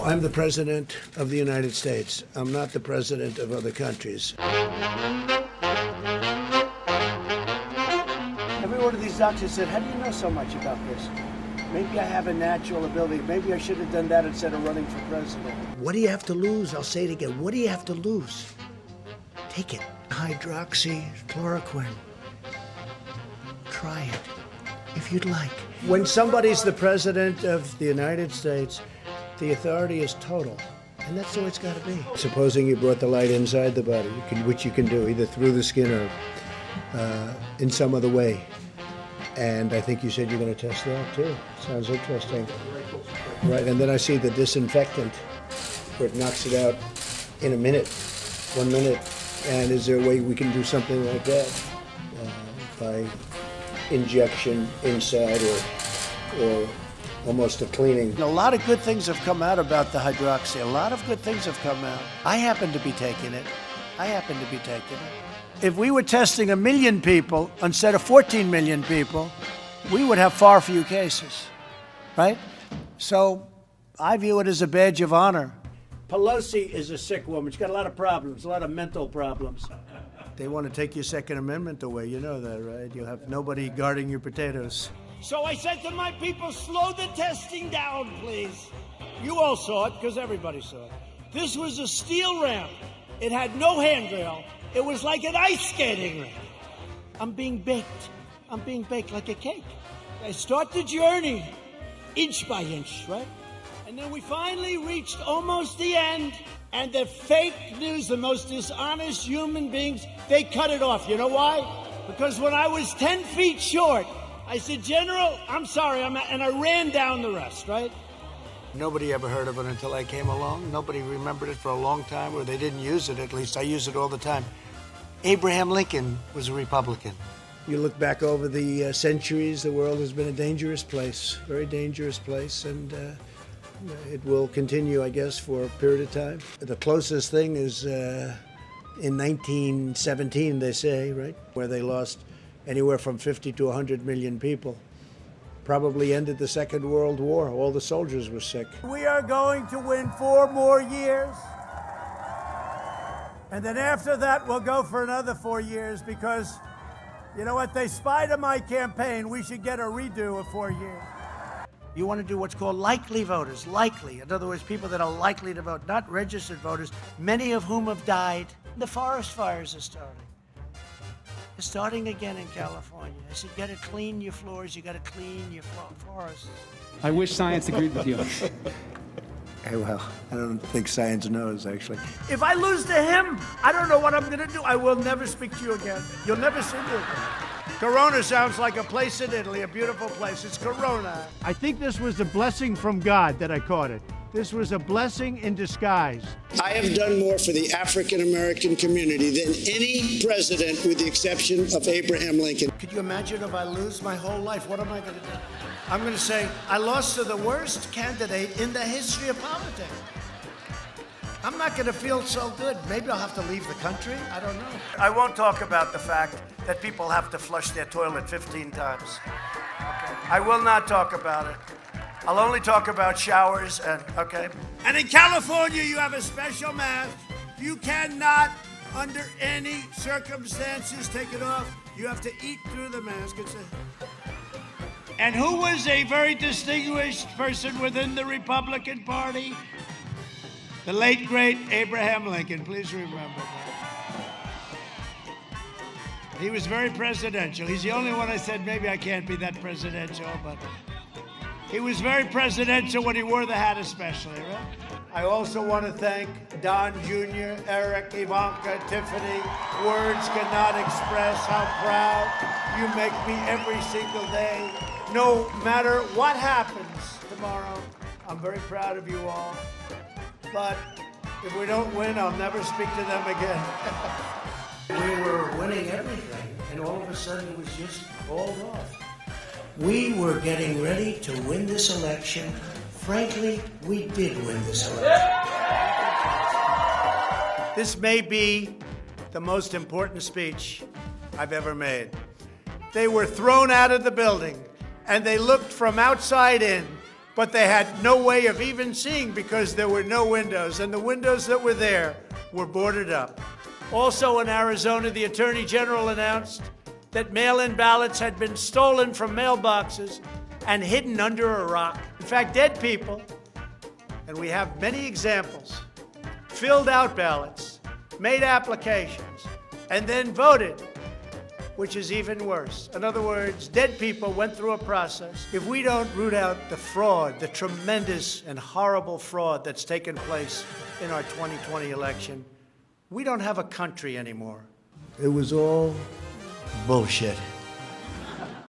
I'm the President of the United States. I'm not the President of other countries. Every one of these doctors said, how do you know so much about this? Maybe I have a natural ability. Maybe I should have done that instead of running for president. What do you have to lose? I'll say it again. What do you have to lose? Take it. Hydroxychloroquine. Try it, if you'd like. When somebody's the President of the United States, the authority is total. And that's the way it's got to be. Supposing you brought the light inside the body, which you can do, either through the skin or in some other way. And I think you said you're going to test that too. Sounds interesting. Right, and then I see the disinfectant, where it knocks it out in a minute, 1 minute. And is there a way we can do something like that by injection inside or almost a cleaning? A lot of good things have come out about the hydroxy. A lot of good things have come out. I happen to be taking it. If we were testing 1 million people instead of 14 million people, we would have far fewer cases, right? So I view it as a badge of honor. Pelosi is a sick woman. She's got a lot of problems, a lot of mental problems. They want to take your Second Amendment away. You know that, right? You'll have nobody guarding your potatoes. So I said to my people, slow the testing down, please. You all saw it, because everybody saw it. This was a steel ramp. It had no handrail. It was like an ice skating rink. I'm being baked like a cake. I start the journey inch by inch, right? And then we finally reached almost the end, and the fake news, the most dishonest human beings, they cut it off. You know why? Because when I was 10 feet short, I said, General, I'm sorry, and I ran down the rest, right? Nobody ever heard of it until I came along. Nobody remembered it for a long time, or they didn't use it. At least I use it all the time. Abraham Lincoln was a Republican. You look back over the centuries, the world has been a dangerous place, very dangerous place, and it will continue, I guess, for a period of time. The closest thing is in 1917, they say, right, where they lost anywhere from 50 to 100 million people. Probably ended the Second World War. All the soldiers were sick. We are going to win 4 more years. And then after that, we'll go for another 4 years because, you know what, they spied on my campaign. We should get a redo of 4 years. You want to do what's called likely voters, likely. In other words, people that are likely to vote, not registered voters, many of whom have died. The forest fires are starting. They're starting again in California. I said, you got to clean your floors, you got to clean your forests. I wish science agreed with you. Hey, well, I don't think science knows, actually. If I lose to him, I don't know what I'm going to do. I will never speak to you again. You'll never see me again. Corona sounds like a place in Italy, a beautiful place. It's Corona. I think this was a blessing from God that I caught it. This was a blessing in disguise. I have done more for the African-American community than any president with the exception of Abraham Lincoln. Could you imagine if I lose my whole life? What am I going to do? I'm going to say, I lost to the worst candidate in the history of politics. I'm not going to feel so good. Maybe I'll have to leave the country. I don't know. I won't talk about the fact that people have to flush their toilet 15 times. Okay. I will not talk about it. I'll only talk about showers okay? And in California, you have a special mask. You cannot, under any circumstances, take it off. You have to eat through the mask. And who was a very distinguished person within the Republican Party? The late, great Abraham Lincoln. Please remember that. He was very presidential. He's the only one I said, maybe I can't be that presidential, but he was very presidential when he wore the hat especially, right? I also want to thank Don Jr., Eric, Ivanka, Tiffany. Words cannot express how proud you make me every single day. No matter what happens tomorrow, I'm very proud of you all. But if we don't win, I'll never speak to them again. We were winning everything, and all of a sudden it was just called off. We were getting ready to win this election. Frankly, we did win this election. This may be the most important speech I've ever made. They were thrown out of the building, and they looked from outside in. but they had no way of even seeing because there were no windows, and the windows that were there were boarded up. Also in Arizona, the Attorney General announced that mail-in ballots had been stolen from mailboxes and hidden under a rock. In fact, dead people, and we have many examples, filled out ballots, made applications, and then voted, which is even worse. In other words, dead people went through a process. If we don't root out the fraud, the tremendous and horrible fraud that's taken place in our 2020 election, we don't have a country anymore. It was all bullshit.